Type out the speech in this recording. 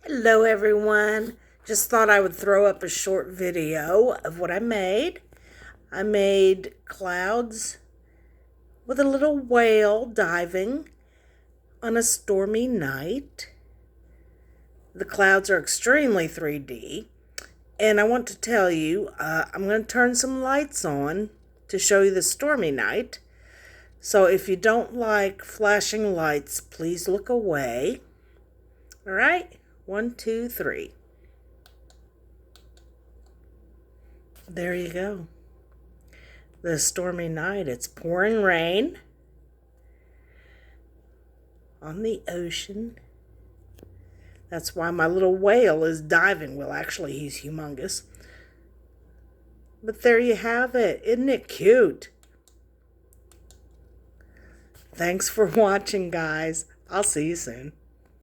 Hello everyone. Just thought I would throw up a short video of what I made. I made clouds with a little whale diving on a stormy night. The clouds are extremely 3D. And I want to tell you, I'm going to turn some lights on to show you the stormy night. So if you don't like flashing lights, please look away. All right? 1, 2, 3. There you go. The stormy night. It's pouring rain on the ocean. That's why my little whale is diving. Well, actually, he's humongous. But there you have it. Isn't it cute? Thanks for watching, guys. I'll see you soon.